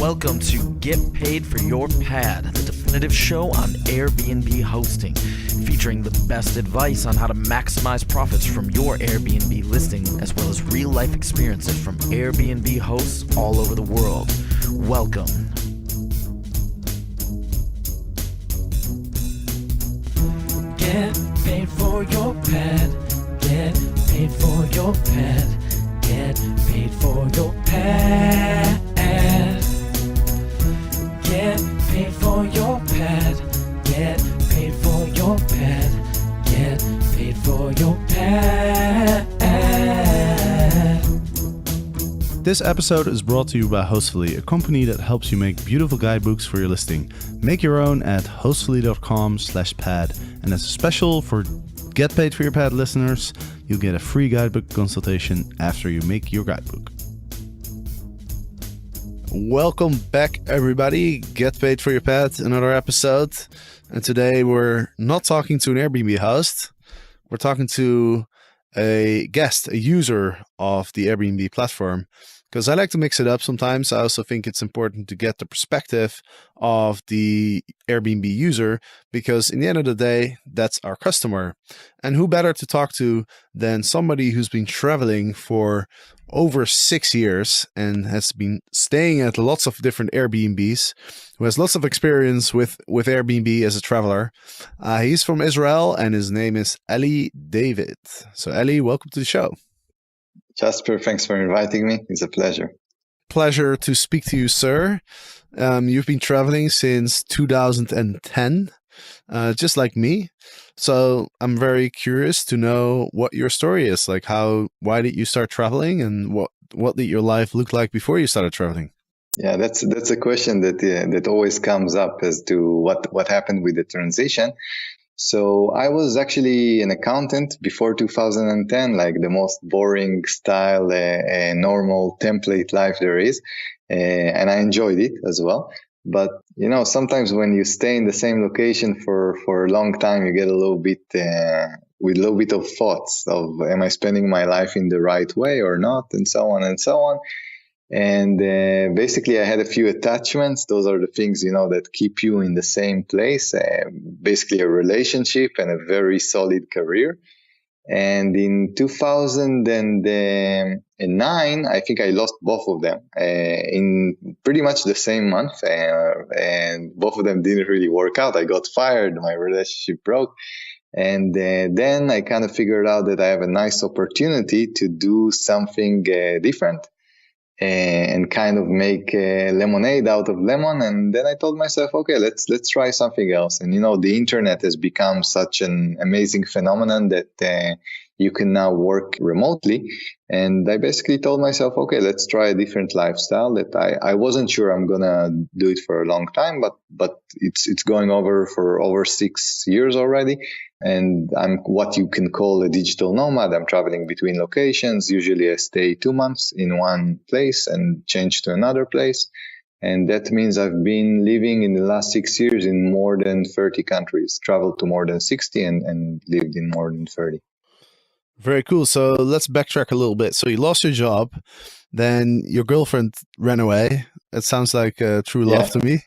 Welcome to Get Paid for Your Pad, the definitive show on Airbnb hosting, featuring the best advice on how to maximize profits from your Airbnb listing, as well as real-life experiences from Airbnb hosts all over the world. Welcome. Get paid for your pad. Get paid for your pad. Get paid for your pad. Get paid for your pad. Get paid for your pad. Get paid for your pad. This episode is brought to you by Hostfully, a company that helps you make beautiful guidebooks for your listing. Make your own at hostfully.com/pad. And as a special for Get Paid for Your Pad listeners, you'll get a free guidebook consultation after you make your guidebook. Welcome back, everybody. Get Paid for Your Pad, another episode. And today we're not talking to an Airbnb host. We're talking to a guest, a user of the Airbnb platform. Because I like to mix it up sometimes. I also think it's important to get the perspective of the Airbnb user, because in the end of the day, that's our customer. And who better to talk to than somebody who's been traveling for over 6 years and has been staying at lots of different Airbnbs, who has lots of experience with Airbnb as a traveler. He's from Israel and his name is Eli David. So Eli, welcome to the show. Jasper, thanks for inviting me. It's a pleasure. Pleasure to speak to you, sir. You've been traveling since 2010, just like me. So I'm very curious to know what your story is. Like, why did you start traveling, and what did your life look like before you started traveling? Yeah, that's a question that always comes up as to what happened with the transition. So I was actually an accountant before 2010, like the most boring style, normal template life there is. And I enjoyed it as well. But, sometimes when you stay in the same location for a long time, you get a little bit, with a little bit of thoughts of, am I spending my life in the right way or not? And so on and so on. And basically, I had a few attachments. Those are the things, that keep you in the same place, basically a relationship and a very solid career. And in 2009, I think I lost both of them in pretty much the same month. And both of them didn't really work out. I got fired. My relationship broke. And then I kind of figured out that I have a nice opportunity to do something different. And kind of make lemonade out of lemon. And then I told myself, okay, let's try something else. And, the internet has become such an amazing phenomenon that you can now work remotely. And I basically told myself, okay, let's try a different lifestyle that I wasn't sure I'm going to do it for a long time, but it's going for over 6 years already. And I'm what you can call a digital nomad. I'm traveling between locations. Usually I stay 2 months in one place and change to another place. And that means I've been living in the last 6 years in more than 30 countries, traveled to more than 60 and lived in more than 30. Very cool. So let's backtrack a little bit. So you lost your job, then your girlfriend ran away. It sounds like true love to me.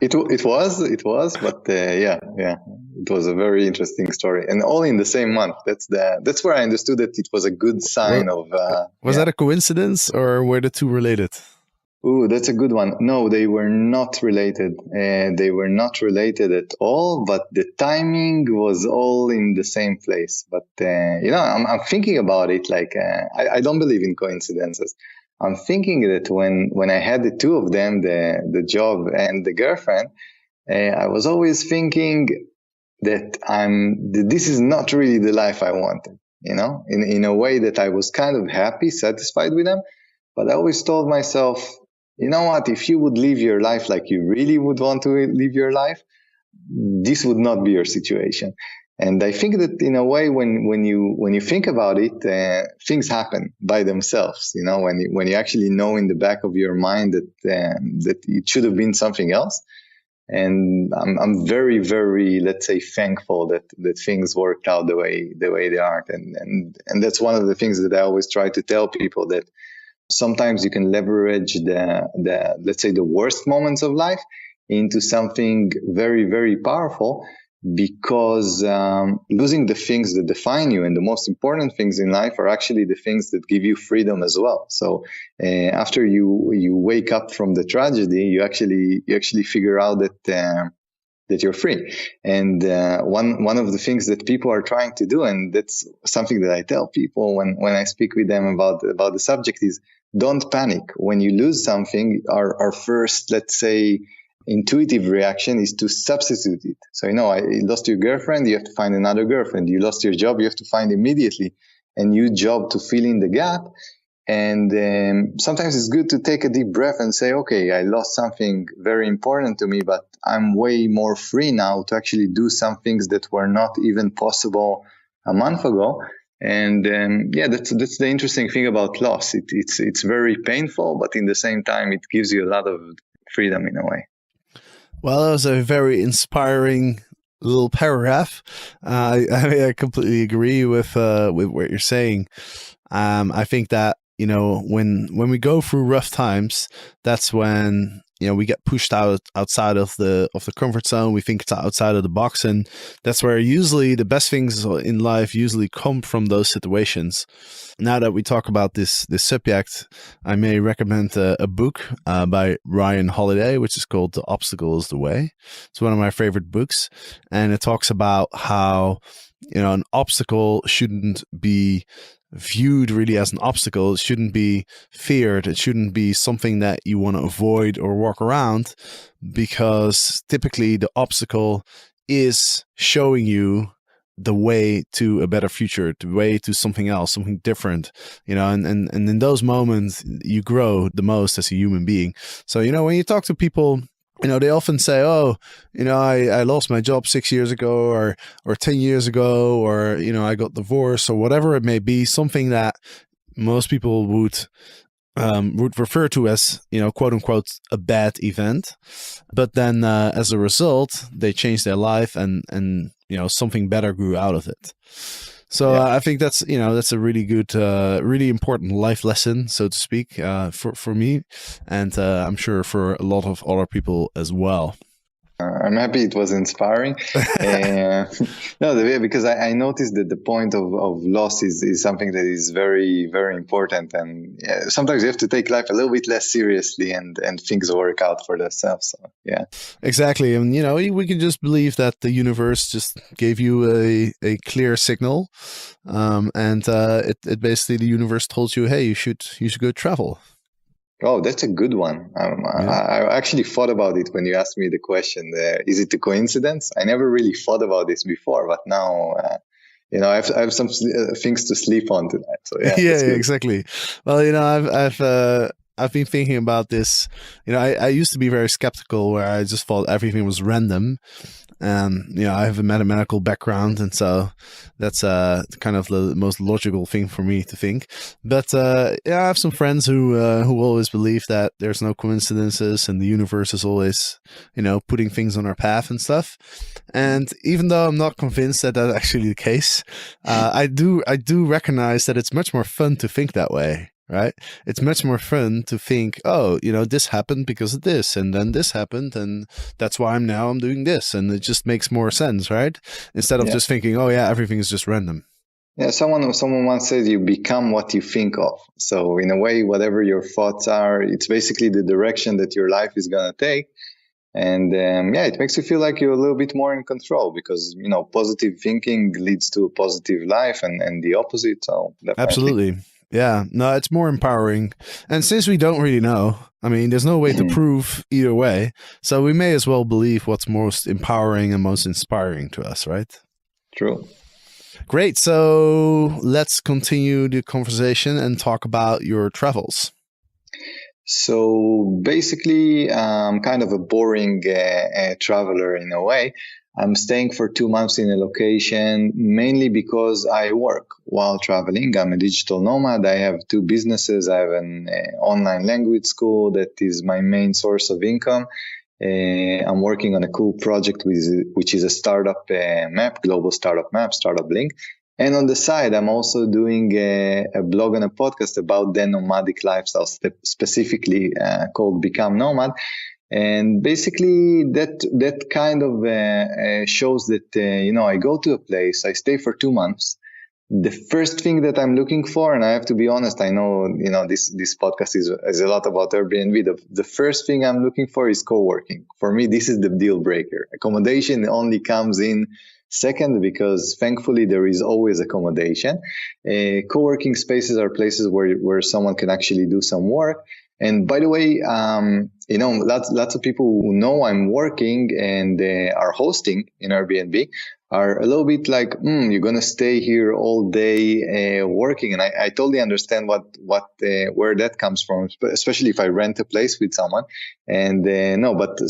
It was, but it was a very interesting story, and all in the same month. That's where I understood that it was a good sign Was that a coincidence, or were the two related? Ooh, that's a good one. No, they were not related. They were not related at all, but the timing was all in the same place. But, I'm thinking about it like, I don't believe in coincidences. I'm thinking that when I had the two of them, the job and the girlfriend, I was always thinking that this is not really the life I wanted, in a way that I was kind of happy, satisfied with them. But I always told myself, you know what, if you would live your life like you really would want to live your life, this would not be your situation. And I think that in a way, when you think about it, things happen by themselves. When you actually know in the back of your mind that it should have been something else. And I'm very, very, let's say, thankful that things worked out the way they are. And that's one of the things that I always try to tell people, that sometimes you can leverage the let's say the worst moments of life into something very, very powerful, because losing the things that define you and the most important things in life are actually the things that give you freedom as well. So after you wake up from the tragedy, you actually figure out that you're free. And one of the things that people are trying to do, and that's something that I tell people when I speak with them about the subject, is don't panic. When you lose something, our first, let's say, intuitive reaction is to substitute it. So, you lost your girlfriend, you have to find another girlfriend. You lost your job, you have to find immediately a new job to fill in the gap. And sometimes it's good to take a deep breath and say, okay, I lost something very important to me, but I'm way more free now to actually do some things that were not even possible a month ago. And that's the interesting thing about loss. It's very painful, but in the same time, it gives you a lot of freedom in a way. Well, that was a very inspiring little paragraph. I completely agree with what you're saying. I think that, when we go through rough times, that's when we get pushed outside of the comfort zone. We think it's outside of the box, and that's where usually the best things in life usually come from those situations. Now that we talk about this subject, I may recommend a book by Ryan Holiday, which is called "The Obstacle Is the Way." It's one of my favorite books, and it talks about how an obstacle shouldn't be viewed really as an obstacle. It shouldn't be feared. It shouldn't be something that you want to avoid or walk around, because typically the obstacle is showing you the way to a better future, the way to something else, something different, and in those moments you grow the most as a human being. So, when you talk to people, they often say, oh, I lost my job 6 years ago or 10 years ago, or, I got divorced, or whatever it may be, something that most people would refer to as, quote unquote, a bad event. But then as a result, they changed their life and something better grew out of it. So I think that's a really good, really important life lesson, so to speak, for me, and I'm sure for a lot of other people as well. I'm happy it was inspiring. Because I noticed that the point of loss is something that is very, very important. And sometimes you have to take life a little bit less seriously, and things work out for themselves. So, yeah. Exactly. And, we can just believe that the universe just gave you a clear signal. And it basically, the universe told you, hey, you should go travel. Oh, that's a good one. I actually thought about it when you asked me the question. Is it a coincidence? I never really thought about this before, but now, I have some things to sleep on tonight. So yeah, exactly. Well, I've been thinking about this. I used to be very skeptical, where I just thought everything was random. I have a mathematical background, and so that's kind of the most logical thing for me to think. But I have some friends who always believe that there's no coincidences, and the universe is always, putting things on our path and stuff. And even though I'm not convinced that that's actually the case, I do recognize that it's much more fun to think that way. Right? It's much more fun to think, oh, this happened because of this, and then this happened, and that's why I'm doing this, and it just makes more sense, right? Instead of just thinking, oh yeah, everything is just random. Yeah, someone once said you become what you think of. So in a way, whatever your thoughts are, it's basically the direction that your life is gonna take. And it makes you feel like you're a little bit more in control, because positive thinking leads to a positive life, and the opposite. So definitely. Absolutely. Yeah, no, it's more empowering. And since we don't really know, there's no way to prove either way. So we may as well believe what's most empowering and most inspiring to us, right? True. Great. So let's continue the conversation and talk about your travels. So basically, I'm kind of a boring traveler in a way. I'm staying for 2 months in a location, mainly because I work while traveling. I'm a digital nomad. I have 2 businesses. I have an online language school that is my main source of income. I'm working on a cool project which is a startup map, global startup map, Startup Link. And on the side, I'm also doing a blog and a podcast about the nomadic lifestyle, specifically called Become Nomad. And basically, that kind of shows that I go to a place, I stay for 2 months. The first thing that I'm looking for, and I have to be honest, I know this podcast is a lot about Airbnb. The first thing I'm looking for is co-working. For me, this is the deal breaker. Accommodation only comes in second, because thankfully there is always accommodation. Co-working spaces are places where someone can actually do some work. And by the way, lots of people who know I'm working and are hosting in Airbnb are a little bit like, you're going to stay here all day working. And I totally understand where that comes from, especially if I rent a place with someone. And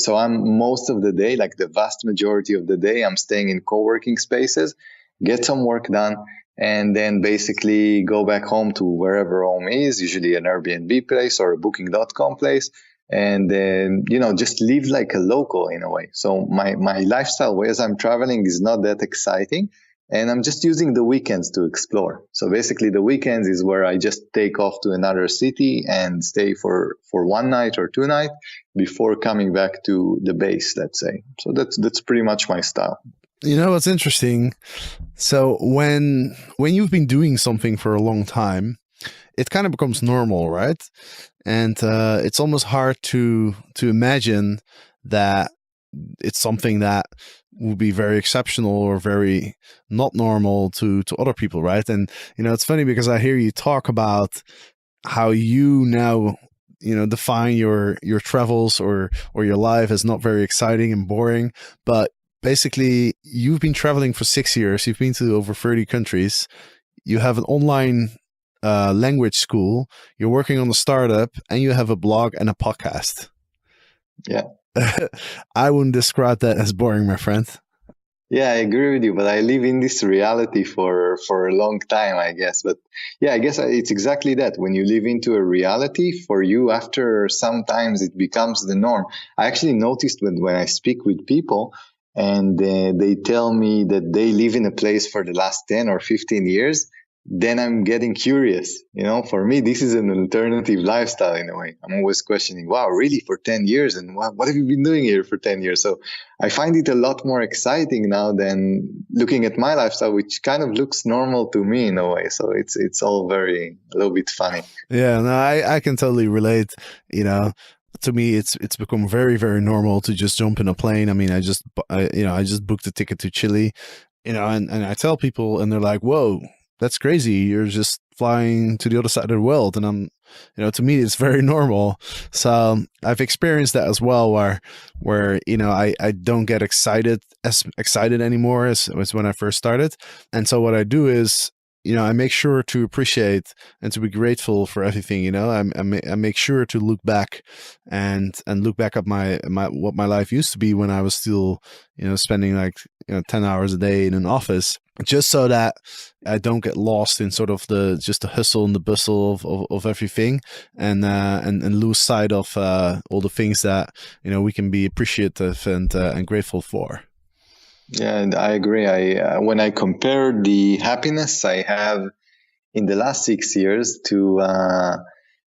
so I'm most of the day, like the vast majority of the day, I'm staying in co-working spaces, get some work done, and then basically go back home to wherever home is, usually an Airbnb place or a booking.com place. And then, just live like a local in a way. So my lifestyle as I'm traveling is not that exciting. And I'm just using the weekends to explore. So basically the weekends is where I just take off to another city and stay for 1 night or 2 nights before coming back to the base, let's say. So that's pretty much my style. You know what's interesting? So when you've been doing something for a long time, it kind of becomes normal, right? And it's almost hard to imagine that it's something that would be very exceptional or very not normal to other people, right? And it's funny because I hear you talk about how you now define your travels or your life as not very exciting and boring, but basically you've been traveling for 6 years. You've been to over 30 countries. You have an online language school, you're working on a startup, and you have a blog and a podcast. Yeah. I wouldn't describe that as boring, my friend. Yeah, I agree with you, but I live in this reality for a long time, I guess. But yeah, I guess it's exactly that. When you live into a reality, for you, after sometimes it becomes the norm. I actually noticed when I speak with people and they tell me that they live in a place for the last 10 or 15 years, then I'm getting curious. For me, this is an alternative lifestyle in a way. I'm always questioning, wow, really, for 10 years? And what have you been doing here for 10 years? So I find it a lot more exciting now than looking at my lifestyle, which kind of looks normal to me in a way. So it's all a little bit funny. Yeah, no, I can totally relate. To me, it's become very, very normal to just jump in a plane. I mean, I just booked a ticket to Chile, and I tell people, and they're like, whoa, that's crazy. You're just flying to the other side of the world. And to me, it's very normal. So I've experienced that as well, where I don't get as excited anymore as when I first started. And so what I do is, I make sure to appreciate and to be grateful for everything. I make sure to look back and look back at my what my life used to be when I was still, spending like 10 hours a day in an office, just so that I don't get lost in sort of the hustle and the bustle of everything, and lose sight of all the things that we can be appreciative and grateful for. Yeah, and I agree. When I compare the happiness I have in the last 6 years to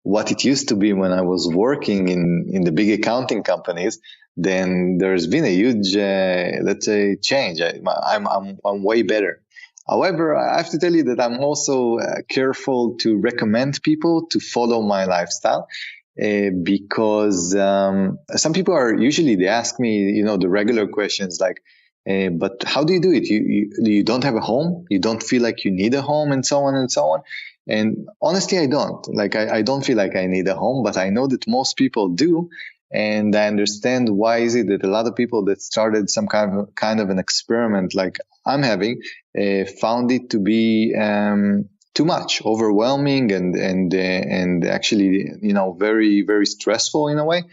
what it used to be when I was working in the big accounting companies, then there's been a huge, let's say, change. I'm way better. However, I have to tell you that I'm also careful to recommend people to follow my lifestyle. Because some people they ask me, the regular questions like, but how do you do it? You don't have a home? You don't feel like you need a home, and so on and so on. And honestly, I don't. Like, I don't feel like I need a home, but I know that most people do. And I understand why is it that a lot of people that started some kind of an experiment like I'm having found it to be too much, overwhelming, and actually, very, very stressful in a way.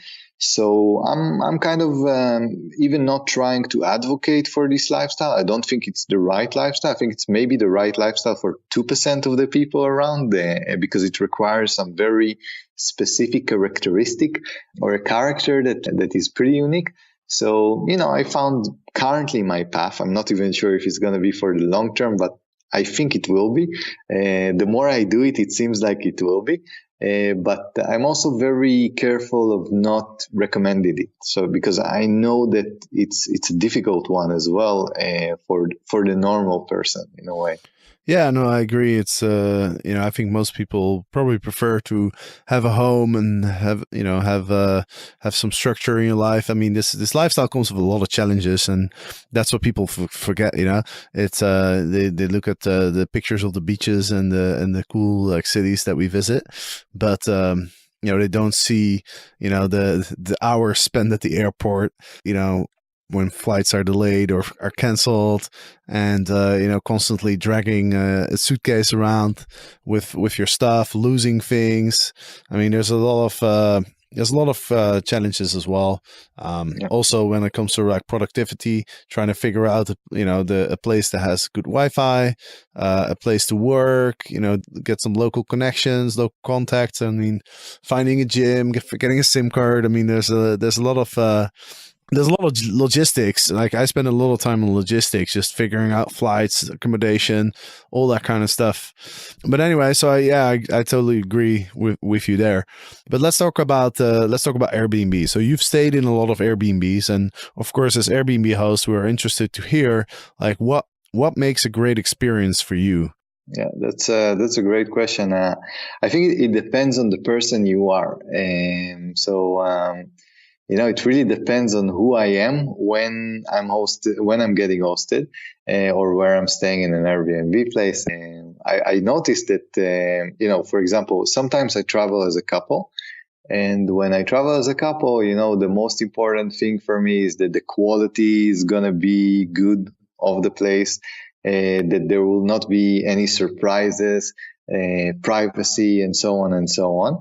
So I'm kind of even not trying to advocate for this lifestyle. I don't think it's the right lifestyle. I think it's maybe the right lifestyle for 2% of the people around there, because it requires some very specific characteristic or a character that is pretty unique. So, I found currently my path. I'm not even sure if it's going to be for the long term, but I think it will be. The more I do it, it seems like it will be. But I'm also very careful of not recommending it. So because I know that it's a difficult one as well for the normal person in a way. Yeah, no, I agree. It's I think most people probably prefer to have a home and have some structure in your life. I mean, this lifestyle comes with a lot of challenges, and that's what people forget. It's they look at the pictures of the beaches and the cool like cities that we visit, but they don't see the hours spent at the airport. When flights are delayed or are canceled, and constantly dragging a suitcase around with your stuff, losing things. I mean, there's a lot of challenges as well. Also, when it comes to like productivity, trying to figure out a place that has good Wi-Fi, a place to work, get some local connections, local contacts. I mean, finding a gym, getting a SIM card. I mean, there's a lot of logistics. Like I spend a lot of time on logistics, just figuring out flights, accommodation, all that kind of stuff. But anyway, so I totally agree with you there. But let's talk about Airbnb. So you've stayed in a lot of Airbnbs, and of course, as Airbnb hosts, we're interested to hear like what makes a great experience for you. Yeah, that's a great question. I think it depends on the person you are, and so. It really depends on who I am when I'm getting hosted, or where I'm staying in an Airbnb place. And I noticed that, for example, sometimes I travel as a couple. And when I travel as a couple, the most important thing for me is that the quality is going to be good of the place, that there will not be any surprises, privacy, and so on and so on.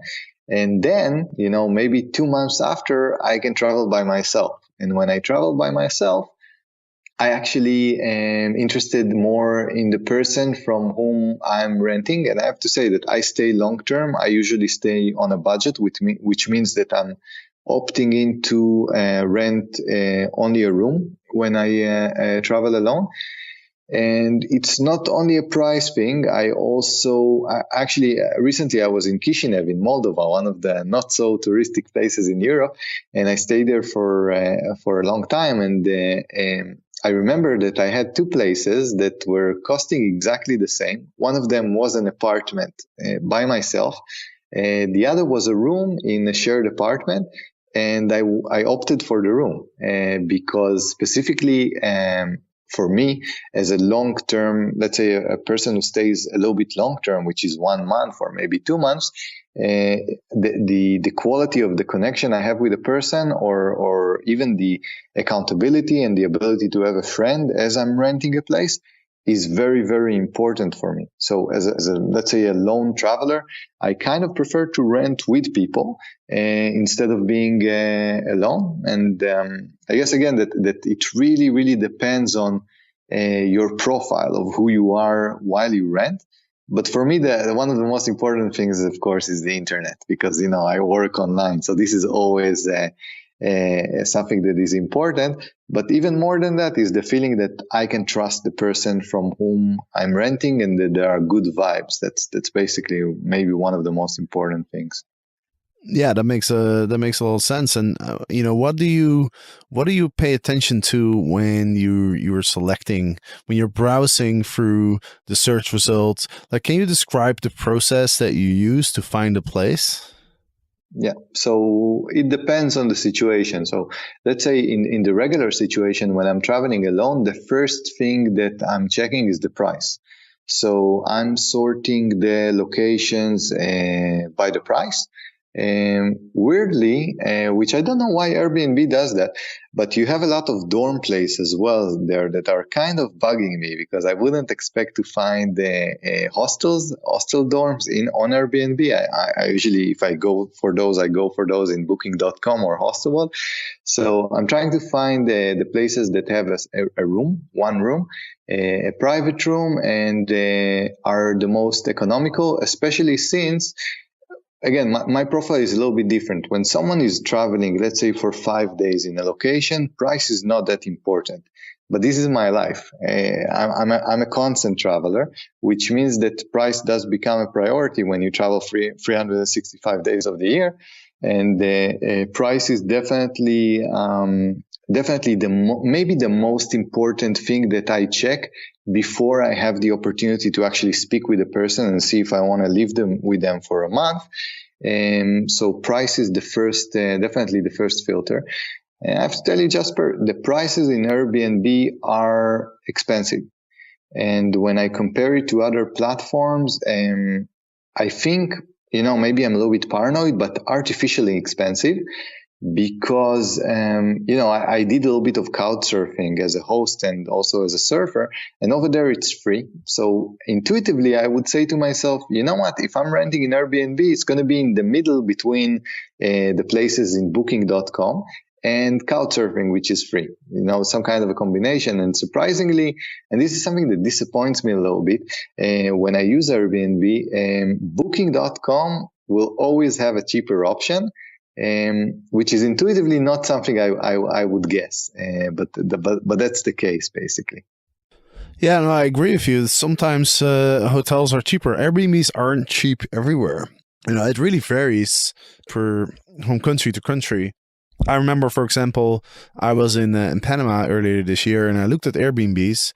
And then, maybe 2 months after, I can travel by myself. And when I travel by myself, I actually am interested more in the person from whom I'm renting. And I have to say that I stay long term. I usually stay on a budget, which means that I'm opting in to rent only a room when I travel alone. And it's not only a price thing. Recently I was in Kishinev in Moldova, one of the not so touristic places in Europe, and I stayed there for a long time. And I remember that I had two places that were costing exactly the same. One of them was an apartment by myself. The other was a room in a shared apartment. And I opted for the room because specifically for me, as a long-term, let's say a person who stays a little bit long-term, which is 1 month or maybe 2 months, the quality of the connection I have with a person, or even the accountability and the ability to have a friend as I'm renting a place, is very, very important for me. So as a let's say a lone traveler, I kind of prefer to rent with people instead of being alone. And I guess again that it really, really depends on your profile of who you are while you rent. But for me, one of the most important things, of course, is the internet, because I work online, so this is always something that is important. But even more than that is the feeling that I can trust the person from whom I'm renting, and that there are good vibes. That's basically maybe one of the most important things. Yeah, that makes a lot of sense. And what do you pay attention to when you're selecting, when you're browsing through the search results? Like, can you describe the process that you use to find a place? Yeah, so it depends on the situation. So let's say in the regular situation, when I'm traveling alone, the first thing that I'm checking is the price. So I'm sorting the locations by the price. Weirdly, which I don't know why Airbnb does that, but you have a lot of dorm places as well there that are kind of bugging me, because I wouldn't expect to find hostel dorms on Airbnb. I usually, if I go for those in booking.com or Hostelworld. So I'm trying to find the places that have a room, one room, a private room, and are the most economical, especially since, again, my profile is a little bit different. When someone is traveling, let's say for 5 days in a location, price is not that important. but this is my life. I'm a constant traveler, which means that price does become a priority when you travel 365 days of the year. And price is definitely maybe the most important thing that I check before I have the opportunity to actually speak with a person and see if I want to live with them for a month. So price is the first, definitely the first filter. And I have to tell you, Jasper, the prices in Airbnb are expensive. And when I compare it to other platforms, I think, maybe I'm a little bit paranoid, but artificially expensive. Because, I did a little bit of couch surfing as a host and also as a surfer, and over there it's free. So intuitively, I would say to myself, you know what, if I'm renting an Airbnb, it's going to be in the middle between the places in booking.com and couch surfing, which is free, some kind of a combination. And surprisingly, and this is something that disappoints me a little bit, when I use Airbnb, booking.com will always have a cheaper option. Which is intuitively not something I would guess, but that's the case basically. Yeah, no, I agree with you. Sometimes hotels are cheaper. Airbnbs aren't cheap everywhere. It really varies from country to country. I remember, for example, I was in Panama earlier this year, and I looked at Airbnbs,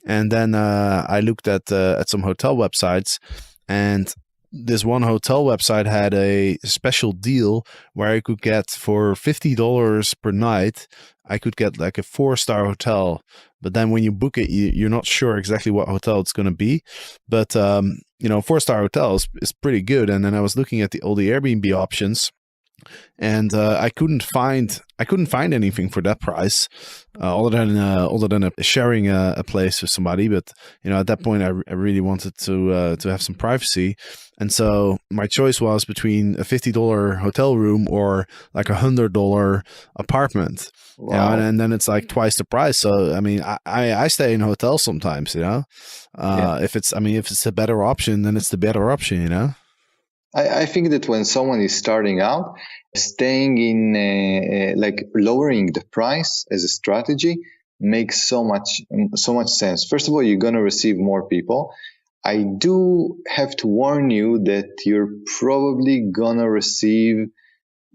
and then I looked at some hotel websites, and this one hotel website had a special deal where I could get for $50 per night, I could get like a 4-star hotel. But then when you book it, you're not sure exactly what hotel it's going to be. But, 4-star hotel is pretty good. And then I was looking at all the Airbnb options, and I couldn't find anything for that price, other than sharing a place with somebody. But at that point, I really wanted to have some privacy, and so my choice was between a $50 hotel room or like $100 apartment. Wow. And then it's like twice the price. So I mean, I stay in hotels sometimes. If it's a better option, then it's the better option. I think that when someone is starting out, staying in lowering the price as a strategy makes so much sense. First of all, you're going to receive more people. I do have to warn you that you're probably going to receive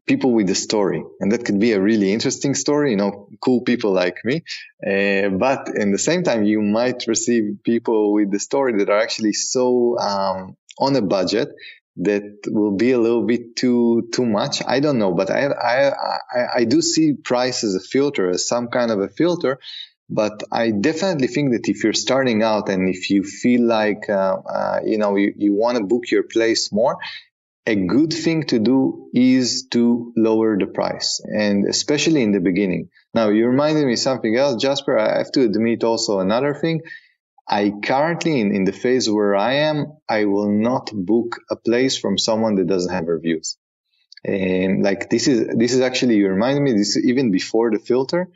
people with a story, and that could be a really interesting story, cool people like me. But in the same time, you might receive people with the story that are actually so on a budget that will be a little bit too much. I don't know, but I do see price as a filter, as some kind of a filter. But I definitely think that if you're starting out and if you feel like you want to book your place more, a good thing to do is to lower the price, and especially in the beginning. Now, you reminded me something else, Jasper. I have to admit also another thing. I currently, in the phase where I am, I will not book a place from someone that doesn't have reviews. This is actually, you remind me, this is even before the filter.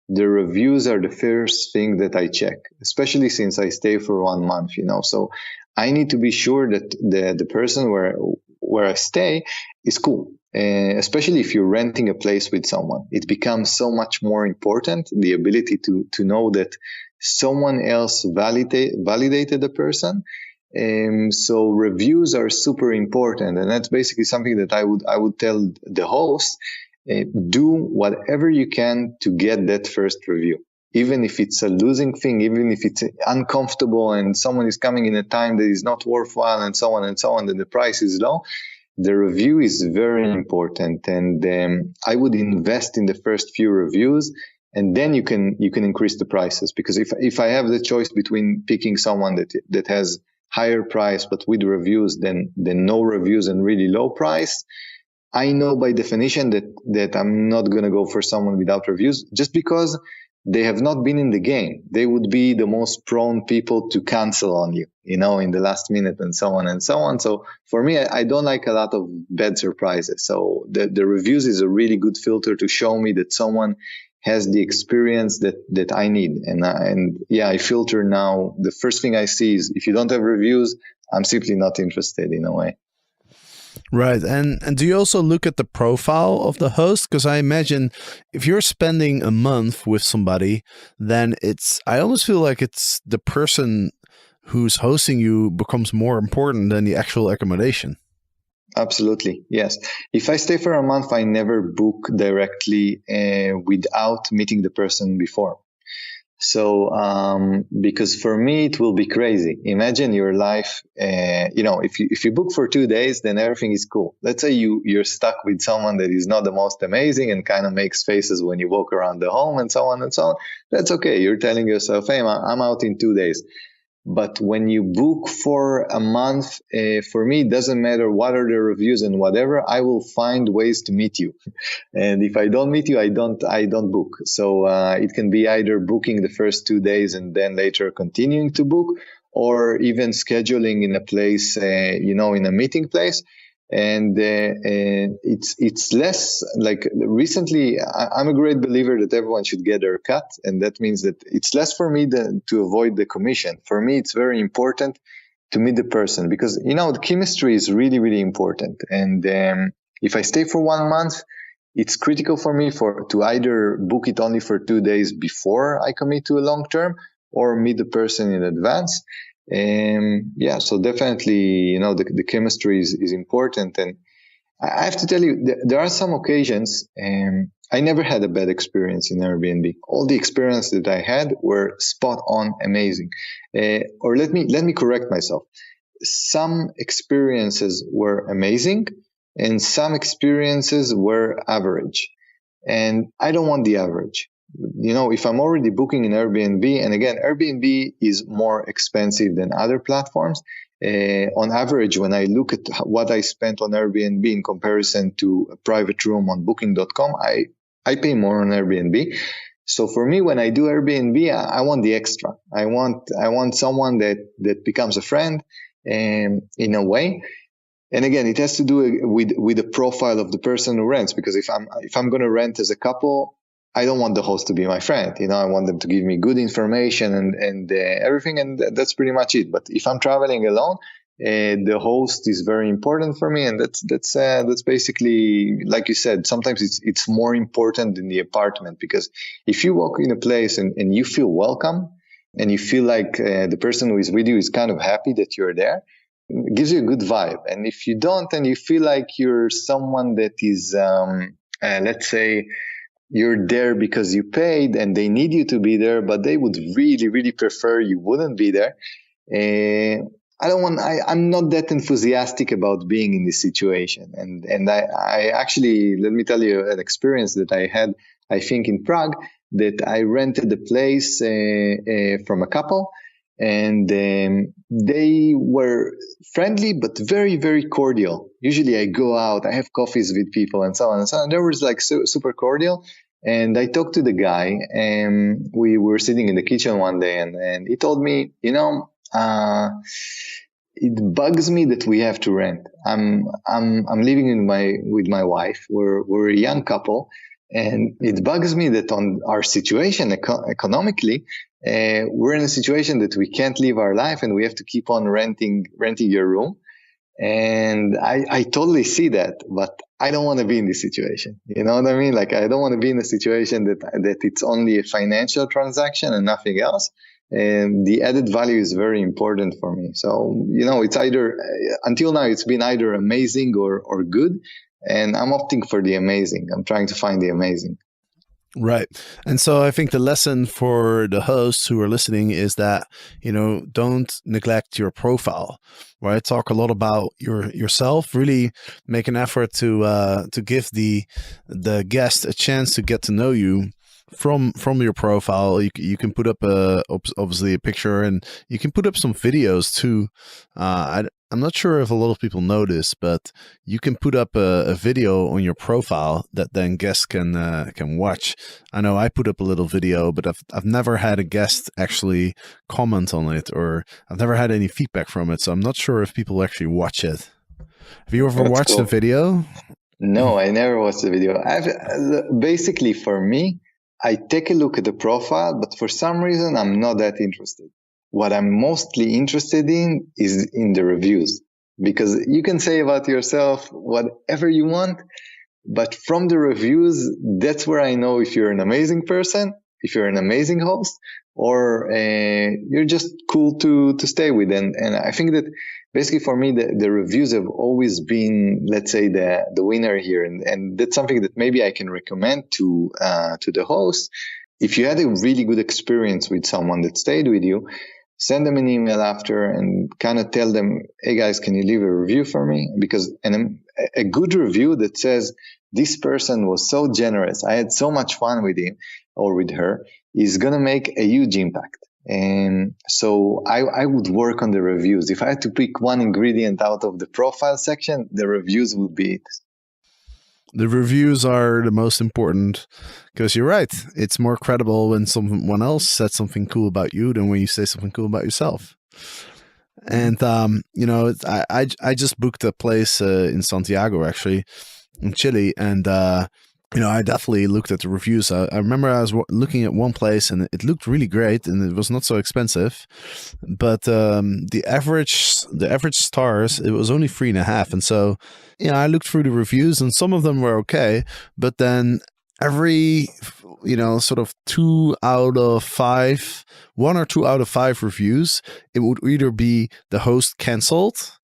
The reviews are the first thing that I check, especially since I stay for 1 month, so I need to be sure that the person where I stay is cool. Especially if you're renting a place with someone, it becomes so much more important, the ability to know that someone else validated the person. So reviews are super important, and that's basically something that I would tell the host. Do whatever you can to get that first review, even if it's a losing thing, even if it's uncomfortable and someone is coming in a time that is not worthwhile, and so on, and the price is low. The review is very important, and I would invest in the first few reviews, and then you can increase the prices. Because if I have the choice between picking someone that has higher price but with reviews than no reviews and really low price, I know by definition that I'm not going to go for someone without reviews, just because they have not been in the game. They would be the most prone people to cancel on you, in the last minute, and so on and so on. So for me, I don't like a lot of bad surprises. So the reviews is a really good filter to show me that someone has the experience that I need. And I filter now. The first thing I see is if you don't have reviews, I'm simply not interested in a way. Right. And do you also look at the profile of the host? Because I imagine if you're spending a month with somebody, then I almost feel like it's the person who's hosting you becomes more important than the actual accommodation. Absolutely, yes. If I stay for a month, I never book directly without meeting the person before. So, because for me, it will be crazy. Imagine your life, if you book for 2 days, then everything is cool. Let's say you're stuck with someone that is not the most amazing and kind of makes faces when you walk around the home and so on and so on. That's okay. You're telling yourself, hey, I'm out in 2 days. But when you book for a month, for me, it doesn't matter what are the reviews and whatever, I will find ways to meet you. And if I don't meet you, I don't book. So it can be either booking the first 2 days and then later continuing to book, or even scheduling in a place, in a meeting place. And it's less like recently. I'm a great believer that everyone should get their cut, and that means that it's less for me to avoid the commission. For me, it's very important to meet the person because the chemistry is really, really important. And if I stay for 1 month, it's critical for me to either book it only for 2 days before I commit to a long term, or meet the person in advance. So definitely, the chemistry is important. And I have to tell you, there are some occasions, I never had a bad experience in Airbnb. All the experience that I had were spot on amazing. Or let me correct myself. Some experiences were amazing and some experiences were average. And I don't want the average. If I'm already booking in Airbnb, and again, Airbnb is more expensive than other platforms. On average, when I look at what I spent on Airbnb in comparison to a private room on booking.com, I pay more on Airbnb. So for me, when I do Airbnb, I want the extra. I want someone that becomes a friend, in a way. And again, it has to do with the profile of the person who rents, because if I'm going to rent as a couple, I don't want the host to be my friend. I want them to give me good information and everything, and that's pretty much it. But if I'm traveling alone, the host is very important for me, and that's basically, like you said, sometimes it's more important than the apartment, because if you walk in a place and you feel welcome and you feel like the person who is with you is kind of happy that you're there, it gives you a good vibe. And if you don't, and you feel like you're someone that is, let's say, you're there because you paid and they need you to be there, but they would really, really prefer you wouldn't be there. I'm not that enthusiastic about being in this situation. And I actually, let me tell you an experience that I had, I think in Prague, that I rented a place from a couple, and they were friendly, but very, very cordial. Usually I go out, I have coffees with people and so on and so on. They were like super cordial. And I talked to the guy, and we were sitting in the kitchen one day, and he told me, it bugs me that we have to rent. I'm living with my wife. We're a young couple, and it bugs me that on our situation economically, we're in a situation that we can't live our life, and we have to keep on renting your room. And I totally see that, but I don't want to be in this situation. You know what I mean? Like, I don't want to be in a situation that it's only a financial transaction and nothing else. And the added value is very important for me. So, it's either, until now, it's been either amazing or good. And I'm opting for the amazing. I'm trying to find the amazing. Right. And so I think the lesson for the hosts who are listening is that, don't neglect your profile, right? Talk a lot about yourself, really make an effort to give the guest a chance to get to know you from your profile. You can put up obviously a picture, and you can put up some videos too. I'm not sure if a lot of people know this, but you can put up a video on your profile that then guests can watch. I know I put up a little video, but I've never had a guest actually comment on it, or I've never had any feedback from it. So I'm not sure if people actually watch it. Have you ever watched the video? No, I never watched the video. Basically, for me, I take a look at the profile, but for some reason, I'm not that interested. What I'm mostly interested in is in the reviews. because you can say about yourself whatever you want, but from the reviews, that's where I know if you're an amazing person, if you're an amazing host, or you're just cool to stay with. And I think that basically for me, the reviews have always been, let's say, the winner here. And that's something that maybe I can recommend to the host. If you had a really good experience with someone that stayed with you, send them an email after and kind of tell them, hey guys, can you leave a review for me? Because a good review that says, this person was so generous, I had so much fun with him or with her, is going to make a huge impact. And so I would work on the reviews. If I had to pick one ingredient out of the profile section, the reviews would be it. The reviews are the most important because you're right. It's more credible when someone else said something cool about you than when you say something cool about yourself. And, I just booked a place in Santiago, actually, in Chile. And, I definitely looked at the reviews. I remember I was looking at one place and it looked really great and it was not so expensive. But the average stars, it was only 3.5. And so, I looked through the reviews and some of them were okay. But then every, sort of 2 out of 5, 1 or 2 out of 5 reviews, it would either be the host canceled,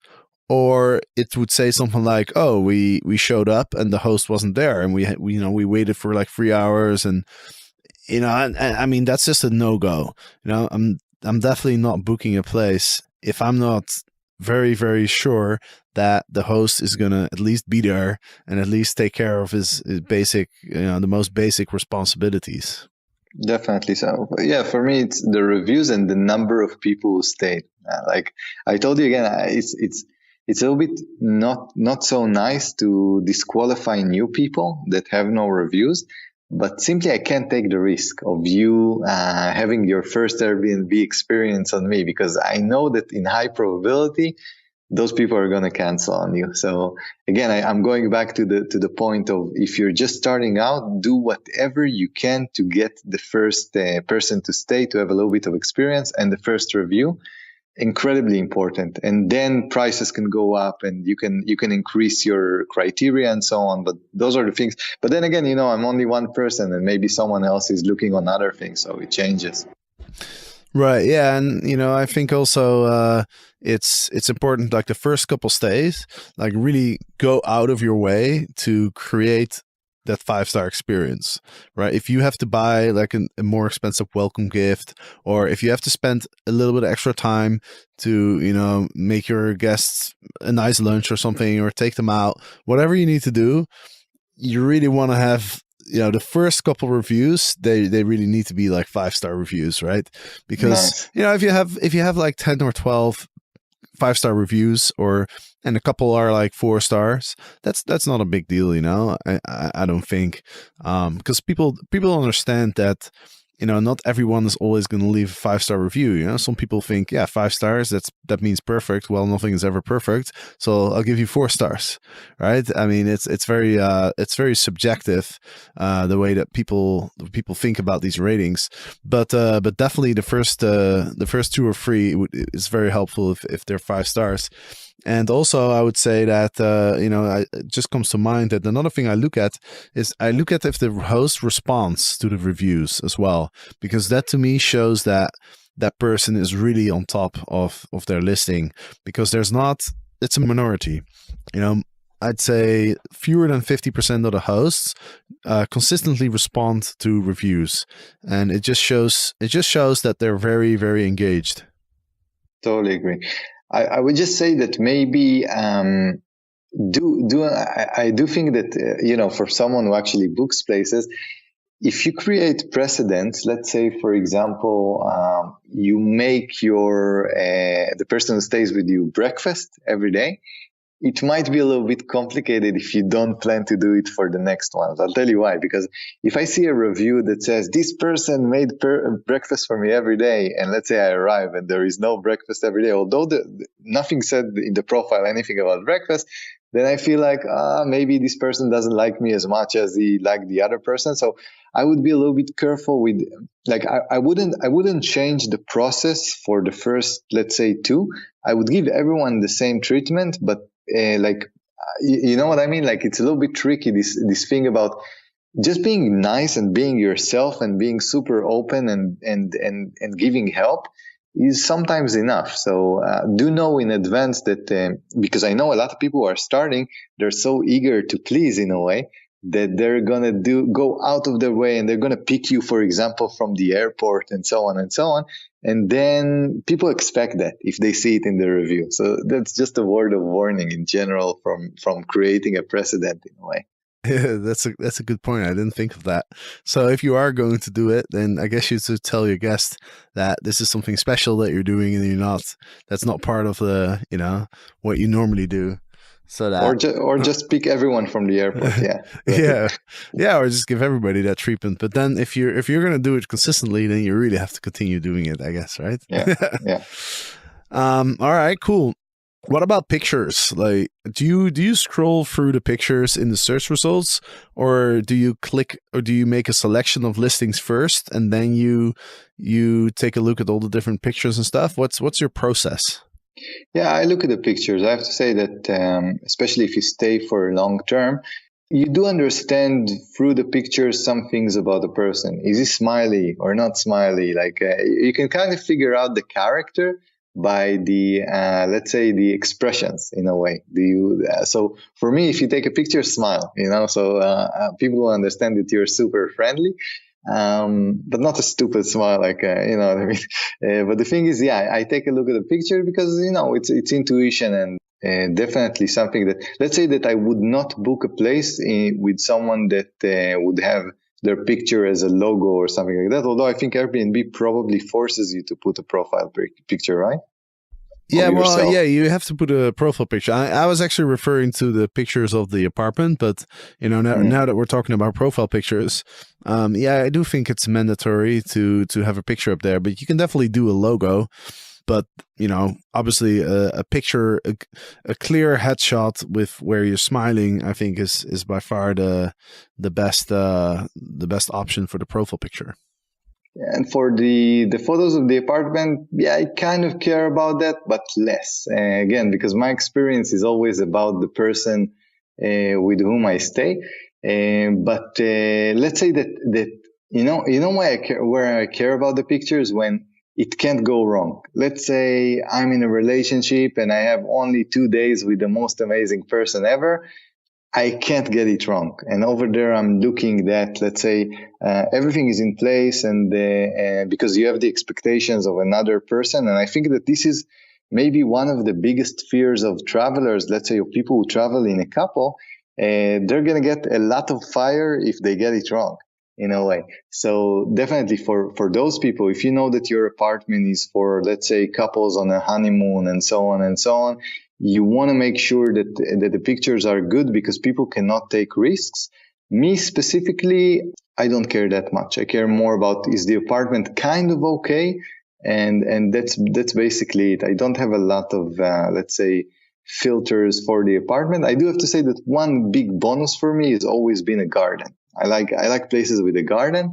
or it would say something like, "Oh, we showed up and the host wasn't there, and we waited for like 3 hours," and I mean that's just a no-go. I'm definitely not booking a place if I'm not very, very sure that the host is gonna at least be there and at least take care of his basic, the most basic responsibilities. Definitely. So yeah, for me, it's the reviews and the number of people who stayed. Like I told you again, it's a little bit not so nice to disqualify new people that have no reviews, but simply I can't take the risk of you having your first Airbnb experience on me, because I know that in high probability those people are going to cancel on you. So again, I'm going back to the point of, if you're just starting out, do whatever you can to get the first person to stay, to have a little bit of experience, and the first review. Incredibly important. And then prices can go up and you can increase your criteria and so on. But those are the things. But then again, I'm only one person and maybe someone else is looking on other things. So it changes. Right. Yeah. And, I think also it's important, like the first couple stays, like really go out of your way to create that 5-star experience, right? If you have to buy like a more expensive welcome gift, or if you have to spend a little bit of extra time to, make your guests a nice lunch or something, or take them out, whatever you need to do, you really want to have, the first couple reviews, they really need to be like 5-star reviews, right? Because, Nice. if you have like 10 or 12 5-star reviews, and a couple are like 4 stars, that's not a big deal, I don't think, because people understand that, not everyone is always going to leave a 5-star review. Some people think, 5 stars, that means perfect. Well, nothing is ever perfect, so I'll give you 4 stars, right? I mean, it's very subjective, the way that people think about these ratings, but definitely the first 2 or 3 is very helpful if they're 5 stars. And also, I would say that, it just comes to mind that another thing I look at if the host responds to the reviews as well, because that to me shows that that person is really on top of their listing, because it's a minority. I'd say fewer than 50% of the hosts consistently respond to reviews, and it just shows that they're very, very engaged. Totally agree. I would just say that maybe I do think that for someone who actually books places, if you create precedents, let's say for example, you make the person who stays with you breakfast every day, it might be a little bit complicated if you don't plan to do it for the next ones. I'll tell you why. Because if I see a review that says this person made breakfast for me every day, and let's say I arrive and there is no breakfast every day, although nothing said in the profile anything about breakfast, then I feel like maybe this person doesn't like me as much as he liked the other person. So I would be a little bit careful with, like, I wouldn't change the process for the first, let's say 2, I would give everyone the same treatment, but you know what I mean? Like, it's a little bit tricky, this thing about just being nice and being yourself and being super open and giving help is sometimes enough. So do know in advance that because I know a lot of people who are starting, they're so eager to please in a way that they're gonna go out of their way and they're gonna pick you, for example, from the airport and so on and so on. And then people expect that if they see it in the review. So that's just a word of warning in general from creating a precedent in a way. Yeah, that's a good point. I didn't think of that. So if you are going to do it, then I guess you should tell your guest that this is something special that you're doing, and that's not part of the, what you normally do. So that or just pick everyone from the airport. Yeah, or just give everybody that treatment. But then if you're going to do it consistently, then you really have to continue doing it, I guess, right? Yeah. All right, cool. What about pictures? Like, do you scroll through the pictures in the search results, or do you click, or do you make a selection of listings first and then you take a look at all the different pictures and stuff? What's your process? Yeah, I look at the pictures. I have to say that especially if you stay for long term, you do understand through the pictures some things about the person. Is he smiley or not smiley? Like you can kind of figure out the character by the let's say the expressions in a way. So for me, if you take a picture, smile, so people will understand that you're super friendly, but not a stupid smile, like you know what I mean. But the thing is, I take a look at the picture because it's intuition, and definitely something that, let's say that I would not book a place with someone that would have their picture as a logo or something like that. Although I think Airbnb probably forces you to put a profile picture, right? Yeah, well, yeah, you have to put a profile picture. I was actually referring to the pictures of the apartment, but now that we're talking about profile pictures, I do think it's mandatory to have a picture up there. But you can definitely do a logo. But obviously, a picture, a clear headshot with where you're smiling, I think is by far the best option for the profile picture. And for the photos of the apartment, I kind of care about that, but less. Again, because my experience is always about the person with whom I stay. But let's say that where I care about the pictures when it can't go wrong. Let's say I'm in a relationship and I have only 2 days with the most amazing person ever. I can't get it wrong. And over there, I'm looking that, let's say, everything is in place, and because you have the expectations of another person. And I think that this is maybe one of the biggest fears of travelers, let's say, of people who travel in a couple. They're going to get a lot of fire if they get it wrong, in a way. So definitely for those people, if you know that your apartment is for, let's say, couples on a honeymoon and so on, you want to make sure that the pictures are good, because people cannot take risks. Me specifically, I don't care that much. I care more about, is the apartment kind of okay? And that's basically it. I don't have a lot of, let's say, filters for the apartment. I do have to say that one big bonus for me has always been a garden. I like places with a garden.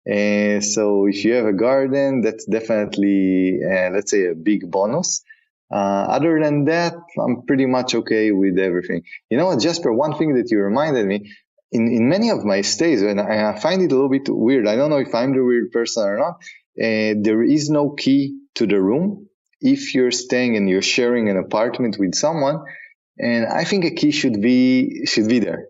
So if you have a garden, that's definitely, let's say, a big bonus. Other than that, I'm pretty much okay with everything. You know what, Jasper, one thing that you reminded me, in many of my stays, and I find it a little bit weird. I don't know if I'm the weird person or not. There is no key to the room if you're staying and you're sharing an apartment with someone. And I think a key should be there,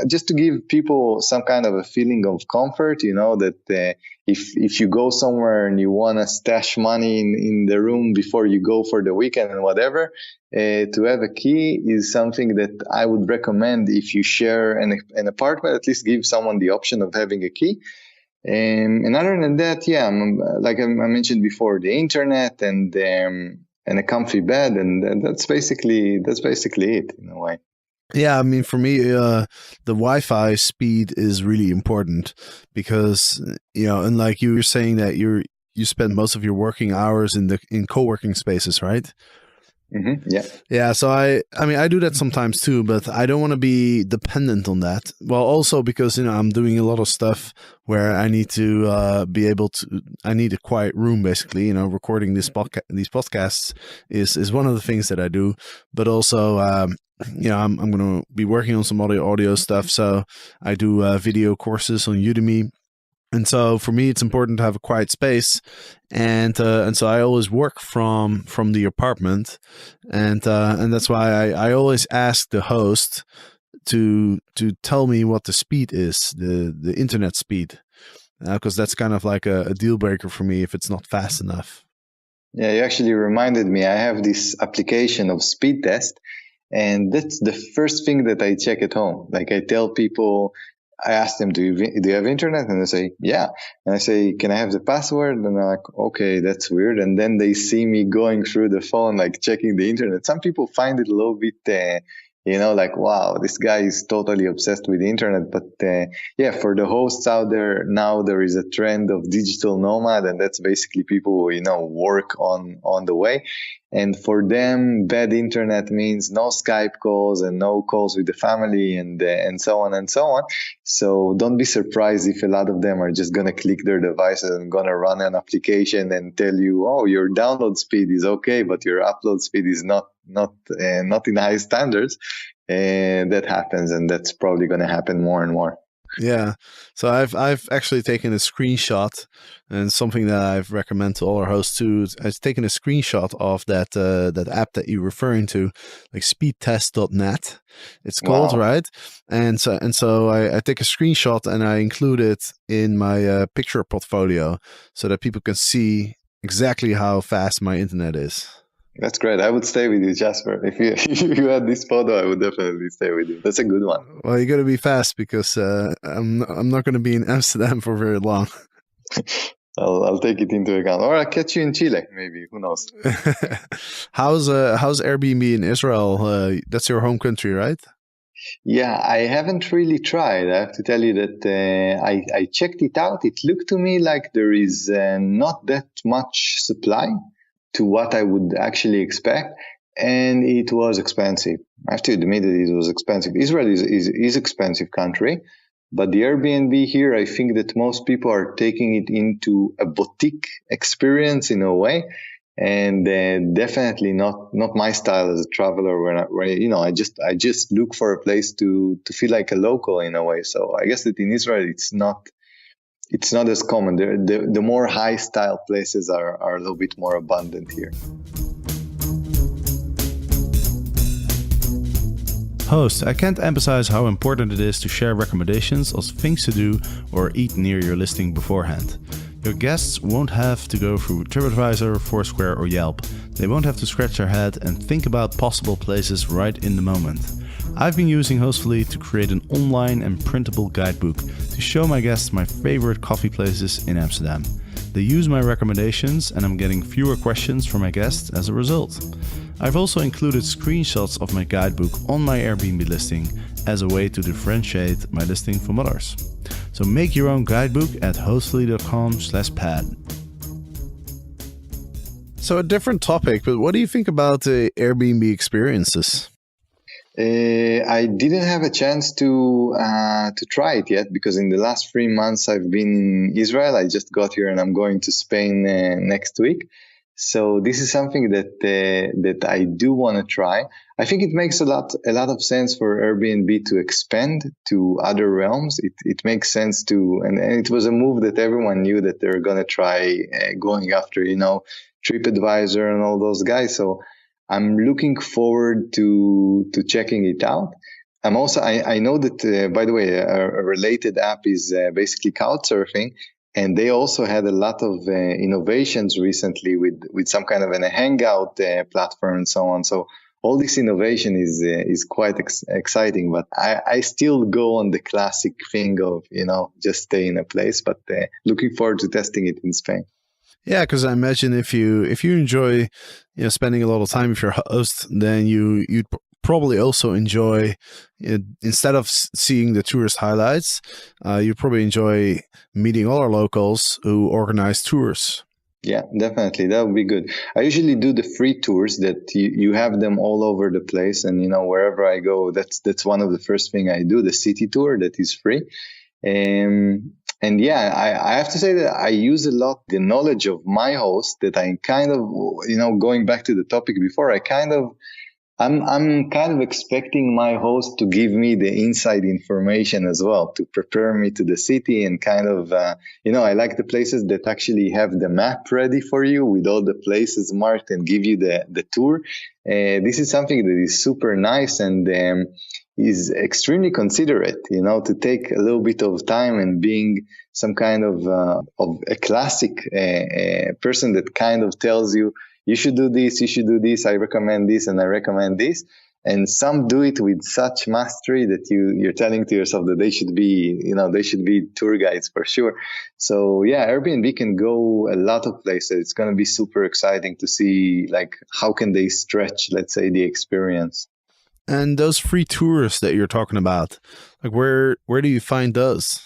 just to give people some kind of a feeling of comfort. That if you go somewhere and you want to stash money in the room before you go for the weekend and whatever, to have a key is something that I would recommend. If you share an apartment, at least give someone the option of having a key. And other than that, like I mentioned before, the internet and a comfy bed, and that's basically it in a way. Yeah, I mean, for me, the Wi-Fi speed is really important, because and like you were saying that you spend most of your working hours in co-working spaces, right? Yeah. Yeah, so I mean I do that sometimes too, but I don't want to be dependent on that. Well, also because I'm doing a lot of stuff where I need to be able to. I need a quiet room, basically. Recording these podcasts is one of the things that I do, but also I'm going to be working on some audio stuff, so I do video courses on Udemy. And so for me, it's important to have a quiet space, and so I always work from the apartment, and that's why I always ask the host to tell me what the speed is, the internet speed, because that's kind of like a deal breaker for me if it's not fast enough. Yeah, you actually reminded me. I have this application of speed test, and that's the first thing that I check at home. Like I tell people, I ask them, do you have internet? And they say, yeah. And I say, can I have the password? And they're like, okay, that's weird. And then they see me going through the phone, like checking the internet. Some people find it a little bit, like, wow, this guy is totally obsessed with the internet. But yeah, for the hosts out there, now there is a trend of digital nomad, and that's basically people who, work on the way. And for them, bad internet means no Skype calls and no calls with the family and so on and so on. So don't be surprised if a lot of them are just going to click their devices and going to run an application and tell you, oh, your download speed is okay, but your upload speed is not in high standards. And that happens, and that's probably going to happen more and more. Yeah, so I've actually taken a screenshot, and something that I've recommend to all our hosts too. I've taken a screenshot of that app that you're referring to, like speedtest.net. It's called, Wow. right? And so I take a screenshot and I include it in my picture portfolio so that people can see exactly how fast my internet is. That's great. I would stay with you, Jasper. If you had this photo, I would definitely stay with you. That's a good one. Well, you got to be fast because I'm not going to be in Amsterdam for very long. I'll take it into account, or I'll catch you in Chile, maybe. Who knows? How's Airbnb in Israel? That's your home country, right? Yeah, I haven't really tried. I have to tell you that I checked it out. It looked to me like there is not that much supply to what I would actually expect, and it was expensive. I have to admit that it was expensive. Israel is expensive country, but the Airbnb here, I think that most people are taking it into a boutique experience in a way, and definitely not my style as a traveler. Where I just look for a place to feel like a local in a way. So I guess that in Israel it's not as common. The more high style places are a little bit more abundant here. Host, I can't emphasize how important it is to share recommendations of things to do or eat near your listing beforehand. Your guests won't have to go through TripAdvisor, Foursquare or Yelp. They won't have to scratch their head and think about possible places right in the moment. I've been using Hostfully to create an online and printable guidebook to show my guests my favorite coffee places in Amsterdam. They use my recommendations and I'm getting fewer questions from my guests as a result. I've also included screenshots of my guidebook on my Airbnb listing as a way to differentiate my listing from others. So make your own guidebook at hostfully.com/pad. So a different topic, but what do you think about the Airbnb experiences? I didn't have a chance to try it yet because in the last 3 months I've been in Israel. I just got here and I'm going to Spain next week. So this is something that I do want to try. I think it makes a lot of sense for Airbnb to expand to other realms. It makes sense to, and it was a move that everyone knew that they're going to try going after, TripAdvisor and all those guys. So I'm looking forward to checking it out. I know that, by the way, a related app is basically Couchsurfing. And they also had a lot of innovations recently with some kind of a hangout platform and so on. So all this innovation is quite exciting. But I still go on the classic thing of, just stay in a place. But looking forward to testing it in Spain. Yeah, because I imagine if you enjoy spending a lot of time with your host, then you'd probably also enjoy, instead of seeing the tourist highlights, you probably enjoy meeting other locals who organize tours. Yeah, definitely. That would be good. I usually do the free tours that you have them all over the place. And, wherever I go, that's one of the first thing I do, the city tour that is free. And yeah, I have to say that I use a lot the knowledge of my host that I kind of, going back to the topic before, I'm kind of expecting my host to give me the inside information as well, to prepare me to the city and kind of, I like the places that actually have the map ready for you with all the places marked and give you the tour. This is something that is super nice and is extremely considerate, to take a little bit of time and being some kind of a classic person that kind of tells you, you should do this, you should do this, I recommend this, and I recommend this. And some do it with such mastery that you're telling to yourself that they should be tour guides for sure. So yeah, Airbnb can go a lot of places. It's going to be super exciting to see, like, how can they stretch, let's say, the experience. And those free tours that you're talking about, like where do you find those?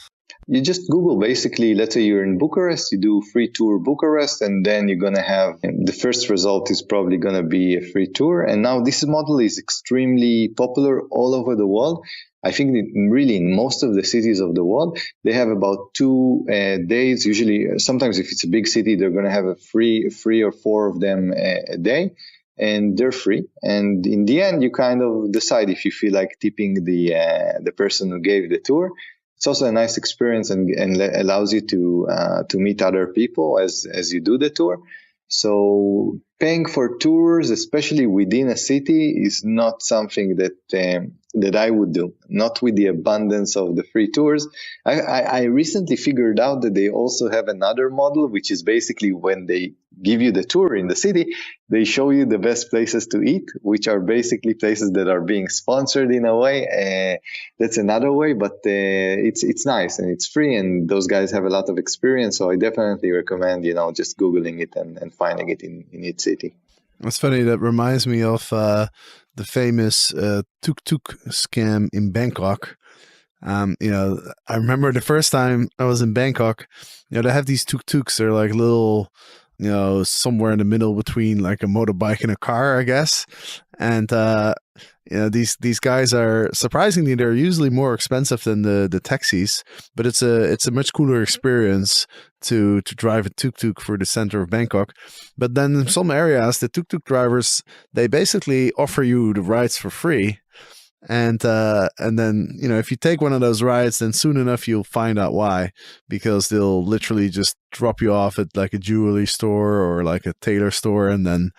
You just Google, basically, let's say you're in Bucharest, you do free tour Bucharest, and then you're going to have the first result is probably going to be a free tour. And now this model is extremely popular all over the world. I think that really in most of the cities of the world, they have about 2 days. Usually, sometimes if it's a big city, they're going to have a free 3 or 4 of them a day. And they're free. And in the end, you kind of decide if you feel like tipping the person who gave the tour. It's also a nice experience and allows you to meet other people as you do the tour. So paying for tours, especially within a city, is not something that I would do. Not with the abundance of the free tours. I recently figured out that they also have another model, which is basically when they give you the tour in the city, they show you the best places to eat, which are basically places that are being sponsored in a way. That's another way, but it's nice and it's free, and those guys have a lot of experience. So I definitely recommend, just Googling it and finding it in each city. That's funny. That reminds me of the famous tuk-tuk scam in Bangkok. I remember the first time I was in Bangkok, they have these tuk-tuks. They're like little, somewhere in the middle between like a motorbike and a car, I guess. And, these guys are surprisingly, they're usually more expensive than the taxis, but it's a much cooler experience to drive a tuk-tuk through the center of Bangkok. But then in some areas, the tuk-tuk drivers, they basically offer you the rides for free. And then, if you take one of those rides, then soon enough you'll find out why, because they'll literally just drop you off at like a jewelry store or like a tailor store, and then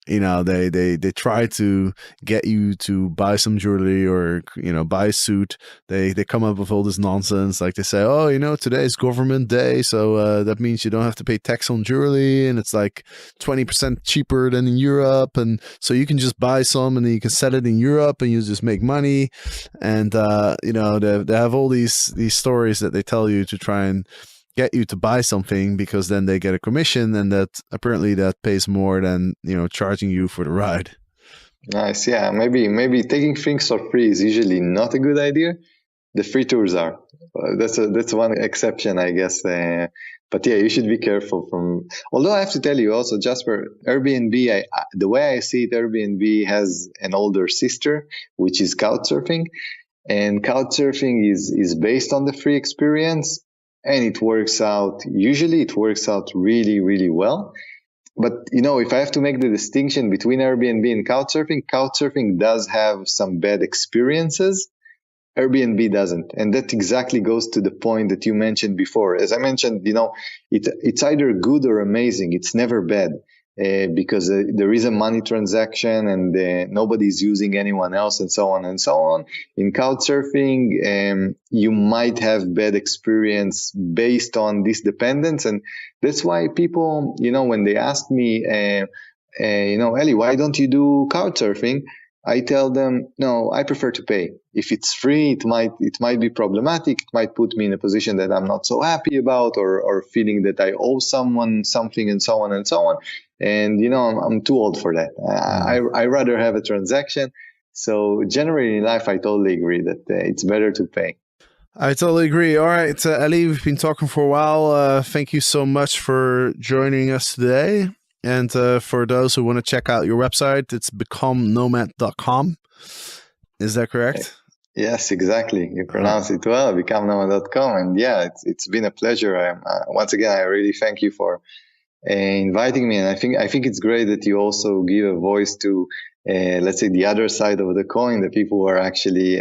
they try to get you to buy some jewelry or, buy a suit. They come up with all this nonsense. Like they say, oh, today is government day. So that means you don't have to pay tax on jewelry. And it's like 20% cheaper than in Europe. And so you can just buy some and then you can sell it in Europe and you just make money. And, they have all these stories that they tell you to try and get you to buy something, because then they get a commission, and that apparently that pays more than charging you for the ride. Nice. Yeah, maybe taking things for free is usually not a good idea. The free tours are. That's one exception, I guess. But yeah, you should be careful although I have to tell you also, Jasper, Airbnb, the way I see it, Airbnb has an older sister, which is Couchsurfing, and Couchsurfing is based on the free experience. And usually it works out really, really well. But, if I have to make the distinction between Airbnb and Couchsurfing does have some bad experiences. Airbnb doesn't. And that exactly goes to the point that you mentioned before. As I mentioned, it's either good or amazing. It's never bad. Because there is a money transaction and nobody's using anyone else and so on and so on. In Couchsurfing, you might have bad experience based on this dependence. And that's why people, when they ask me, Eli, why don't you do Couchsurfing? I tell them, no, I prefer to pay. If it's free, it might be problematic. It might put me in a position that I'm not so happy about, or feeling that I owe someone something and so on and so on. And, I'm too old for that. I rather have a transaction. So generally in life, I totally agree that it's better to pay. I totally agree. All right, Eli, we've been talking for a while. Thank you so much for joining us today. And for those who want to check out your website, it's becomenomad.com. Is that correct? Yes, exactly. You pronounce it well, becomenomad.com. And yeah, it's been a pleasure. Once again, I really thank you for inviting me. And I think it's great that you also give a voice to, let's say, the other side of the coin, the people who are actually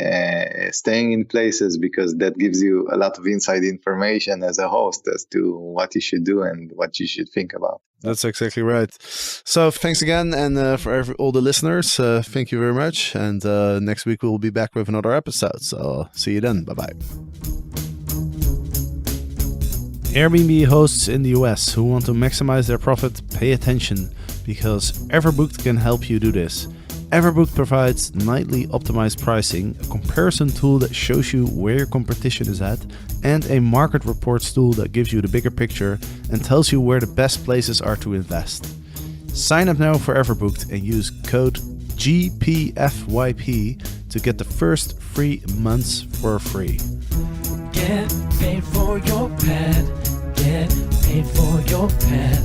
staying in places, because that gives you a lot of inside information as a host as to what you should do and what you should think about. That's exactly right. So thanks again. And for all the listeners, thank you very much. And next week we'll be back with another episode. So see you then. Bye-bye. Airbnb hosts in the US who want to maximize their profit, pay attention, because Everbooked can help you do this. Everbooked provides nightly optimized pricing, a comparison tool that shows you where your competition is at, and a market reports tool that gives you the bigger picture and tells you where the best places are to invest. Sign up now for Everbooked and use code GPFYP to get the first 3 months for free. Get paid for your pad. Get paid for your pad.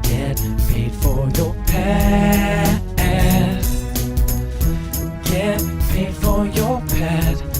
Get paid for your pad. Get paid for your pad.